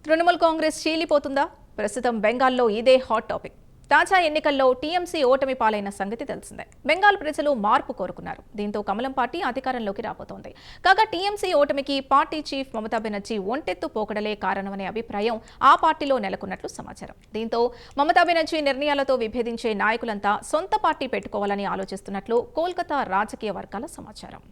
తృణమూల్ కాంగ్రెస్ చీలిపోతుందా? ప్రస్తుతం బెంగాల్లో ఇదే హాట్ టాపిక్. తాజా ఎన్నికల్లో టీఎంసీ ఓటమి పాలైన సంగతి తెలిసిందే. బెంగాల్ ప్రజలు మార్పు కోరుకున్నారు. దీంతో కమలం పార్టీ అధికారంలోకి రాబోతోంది. కాగా టీఎంసీ ఓటమికి పార్టీ చీఫ్ మమతా బెనర్జీ ఒంటెత్తు పోకడలే కారణమనే అభిప్రాయం ఆ పార్టీలో నెలకొన్నట్లు సమాచారం. దీంతో మమతా బెనర్జీ నిర్ణయాలతో విభేదించే నాయకులంతా సొంత పార్టీ పెట్టుకోవాలని ఆలోచిస్తున్నట్లు కోల్కతా రాజకీయ వర్గాల సమాచారం.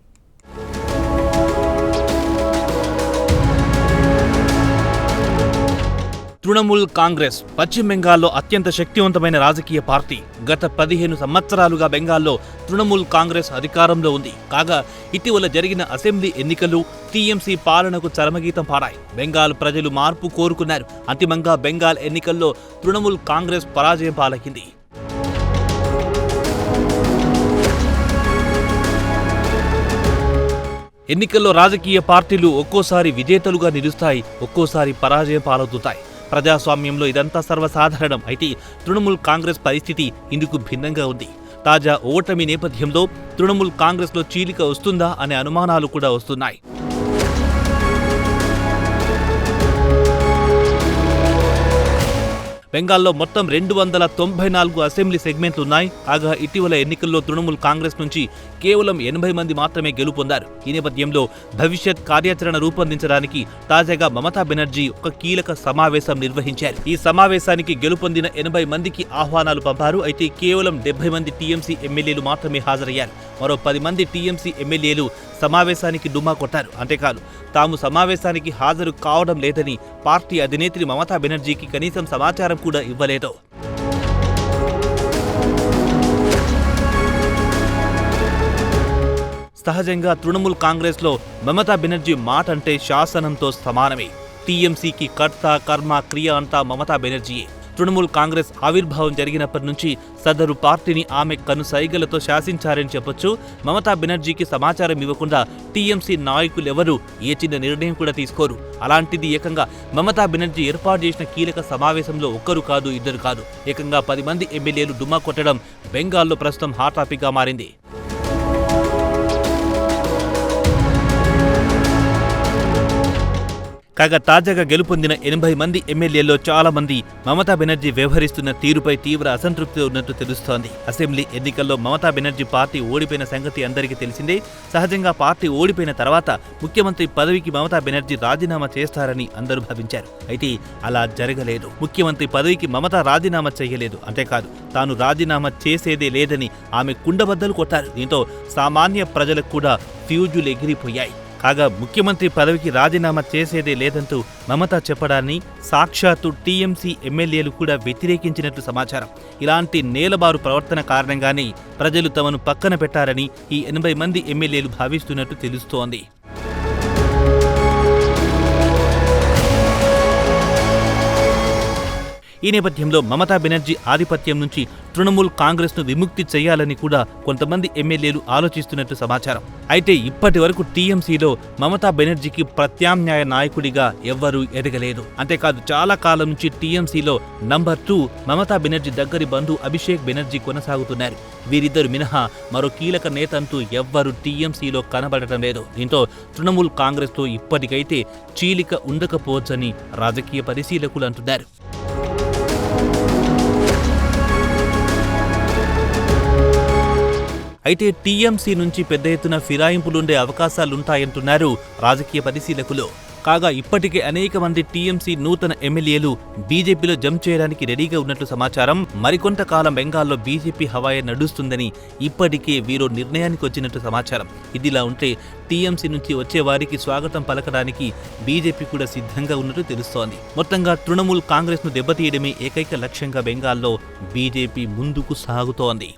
తృణమూల్ కాంగ్రెస్ పశ్చిమ బెంగాల్లో అత్యంత శక్తివంతమైన రాజకీయ పార్టీ. గత 15 సంవత్సరాలుగా బెంగాల్లో తృణమూల్ కాంగ్రెస్ అధికారంలో ఉంది. కాగా ఇటీవల జరిగిన అసెంబ్లీ ఎన్నికలు టీఎంసీ పాలనకు చరమగీతం పాడాయి. బెంగాల్ ప్రజలు మార్పు కోరుకున్నారు. అంతిమంగా బెంగాల్ ఎన్నికల్లో తృణమూల్ కాంగ్రెస్ పరాజయం పాలకింది. ఎన్నికల్లో రాజకీయ పార్టీలు ఒక్కోసారి విజేతలుగా నిలుస్తాయి, ఒక్కోసారి పరాజయం పాలవుతాయి. ప్రజాస్వామ్యంలో ఇదంతా సర్వసాధారణం. అయితే తృణమూల్ కాంగ్రెస్ పరిస్థితి ఇందుకు భిన్నంగా ఉంది. తాజా ఓటమి నేపథ్యంలో తృణమూల్ కాంగ్రెస్లో చీలిక వస్తుందా అనే అనుమానాలు కూడా వస్తున్నాయి. బెంగాల్లో మొత్తం 294 అసెంబ్లీ సెగ్మెంట్లున్నాయి. కాగా ఇటీవల ఎన్నికల్లో తృణమూల్ కాంగ్రెస్ నుంచి కేవలం 80 మంది మాత్రమే గెలుపొందారు. ఈ నేపథ్యంలో భవిష్యత్ కార్యాచరణ రూపొందించడానికి తాజాగా మమతా బెనర్జీ ఒక కీలక సమావేశం నిర్వహించారు. ఈ సమావేశానికి గెలుపొందిన 80 మందికి ఆహ్వానాలు పంపారు. అయితే కేవలం 70 మంది టీఎంసీ ఎమ్మెల్యేలు మాత్రమే హాజరయ్యారు. మరో 10 మంది టీఎంసీ ఎమ్మెల్యేలు సమావేశానికి డుమ్మా కొట్టారు. అంతేకాదు తాము సమావేశానికి హాజరు కావడం లేదని పార్టీ అధినేత్రి మమతా బెనర్జీకి కనీసం సమాచారం కూడా ఇవ్వలేదు. సహజంగా తృణమూల్ కాంగ్రెస్లో మమతా బెనర్జీ మాట అంటే శాసనంతో సమానమే. టీఎంసీకి కర్త కర్మ క్రియ అంతా మమతా బెనర్జీయే. తృణమూల్ కాంగ్రెస్ ఆవిర్భావం జరిగినప్పటి నుంచి సదరు పార్టీని ఆమె కనుసైగలతో శాసించారని చెప్పొచ్చు. మమతా బెనర్జీకి సమాచారం ఇవ్వకుండా టీఎంసీ నాయకులెవరూ ఏ చిన్న నిర్ణయం కూడా తీసుకోరు. అలాంటిది ఏకంగా మమతా బెనర్జీ ఏర్పాటు చేసిన కీలక సమావేశంలో ఒక్కరు కాదు, ఇద్దరు కాదు, ఏకంగా 10 మంది ఎమ్మెల్యేలు డుమ్మా కొట్టడం బెంగాల్లో ప్రస్తుతం హాట్ టాపిక్గా మారింది. కాగా తాజాగా గెలుపొందిన 80 మంది ఎమ్మెల్యేల్లో చాలా మంది మమతా బెనర్జీ వ్యవహరిస్తున్న తీరుపై తీవ్ర అసంతృప్తితో ఉన్నట్టు తెలుస్తోంది. అసెంబ్లీ ఎన్నికల్లో మమతా బెనర్జీ పార్టీ ఓడిపోయిన సంగతి అందరికీ తెలిసిందే. సహజంగా పార్టీ ఓడిపోయిన తర్వాత ముఖ్యమంత్రి పదవికి మమతా బెనర్జీ రాజీనామా చేస్తారని అందరూ భావించారు. అయితే అలా జరగలేదు. ముఖ్యమంత్రి పదవికి మమతా రాజీనామా చేయలేదు. అంతేకాదు తాను రాజీనామా చేసేదే లేదని ఆమె కుండబద్దలు కొట్టారు. దీంతో సామాన్య ప్రజలకు కూడా ఫ్యూజులు ఎగిరిపోయాయి. కాగా ముఖ్యమంత్రి పదవికి రాజీనామా చేసేదే లేదంటూ మమతా చెప్పడాన్ని సాక్షాత్తు టీఎంసీ ఎమ్మెల్యేలు కూడా వ్యతిరేకించినట్లు సమాచారం. ఇలాంటి నేలబారు ప్రవర్తన కారణంగానే ప్రజలు తమను పక్కన పెట్టారని ఈ 80 మంది ఎమ్మెల్యేలు భావిస్తున్నట్టు తెలుస్తోంది. ఈ నేపథ్యంలో మమతా బెనర్జీ ఆధిపత్యం నుంచి తృణమూల్ కాంగ్రెస్ ను విముక్తి చేయాలని కూడా కొంతమంది ఎమ్మెల్యేలు ఆలోచిస్తున్నట్టు సమాచారం. అయితే ఇప్పటి వరకు టీఎంసీలో మమతా బెనర్జీకి ప్రత్యామ్నాయ నాయకుడిగా ఎవ్వరూ ఎదగలేదు. అంతేకాదు చాలా కాలం నుంచి టీఎంసీలో నంబర్ 2 మమతా బెనర్జీ దగ్గరి బంధువు అభిషేక్ బెనర్జీ కొనసాగుతున్నారు. వీరిద్దరు మినహా మరో కీలక నేత అంటూ ఎవ్వరూ టీఎంసీలో కనబడటం లేదు. దీంతో తృణమూల్ కాంగ్రెస్ తో ఇప్పటికైతే చీలిక ఉండకపోవచ్చని రాజకీయ పరిశీలకులు అంటున్నారు. అయితే టీఎంసీ నుంచి పెద్ద ఎత్తున ఫిరాయింపులుండే అవకాశాలుంటాయంటున్నారు రాజకీయ పరిశీలకులు. కాగా ఇప్పటికే అనేక మంది టీఎంసీ నూతన ఎమ్మెల్యేలు బీజేపీలో జంప్ చేయడానికి రెడీగా ఉన్నట్లు సమాచారం. మరికొంతకాలం బెంగాల్లో బీజేపీ హవాయే నడుస్తుందని ఇప్పటికే వీరో నిర్ణయానికి వచ్చినట్టు సమాచారం. ఇదిలా ఉంటే టీఎంసీ నుంచి వచ్చే వారికి స్వాగతం పలకడానికి బీజేపీ కూడా సిద్ధంగా ఉన్నట్టు తెలుస్తోంది. మొత్తంగా తృణమూల్ కాంగ్రెస్ ను దెబ్బతీయడమే ఏకైక లక్ష్యంగా బెంగాల్లో బీజేపీ ముందుకు సాగుతోంది.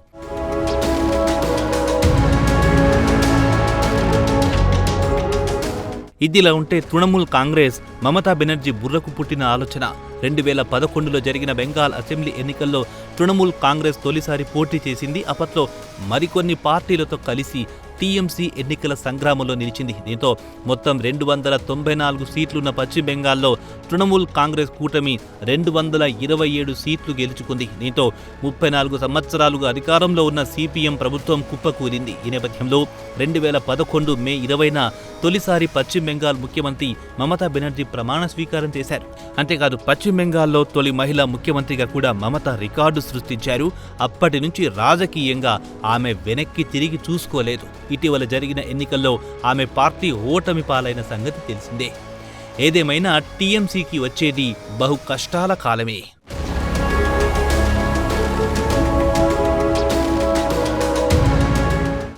ఇదిలా ఉంటే తృణమూల్ కాంగ్రెస్ మమతా బెనర్జీ బుర్రకు పుట్టిన ఆలోచన. 2011లో జరిగిన బెంగాల్ అసెంబ్లీ ఎన్నికల్లో తృణమూల్ కాంగ్రెస్ తొలిసారి పోటీ చేసింది. అప్పట్లో మరికొన్ని పార్టీలతో కలిసి టీఎంసీ ఎన్నికల సంగ్రామంలో నిలిచింది. దీంతో మొత్తం 294 సీట్లున్న పశ్చిమ బెంగాల్లో తృణమూల్ కాంగ్రెస్ కూటమి 227 సీట్లు గెలుచుకుంది. దీంతో 34 సంవత్సరాలుగా అధికారంలో ఉన్న సిపిఎం ప్రభుత్వం కుప్పకూలింది. ఈ నేపథ్యంలో 2011 మే 20న తొలిసారి పశ్చిమ బెంగాల్ ముఖ్యమంత్రి మమతా బెనర్జీ ప్రమాణ స్వీకారం చేశారు. అంతేకాదు పశ్చిమ బెంగాల్లో తొలి మహిళా ముఖ్యమంత్రిగా కూడా మమత రికార్డు సృష్టించారు. అప్పటి నుంచి రాజకీయంగా ఆమె వెనక్కి తిరిగి చూసుకోలేదు. ఇటీవల జరిగిన ఎన్నికల్లో ఆమె పార్టీ ఓటమి పాలైన సంగతి తెలిసిందే. ఏదేమైనా టీఎంసీకి వచ్చేది బహు కష్టాల కాలమే.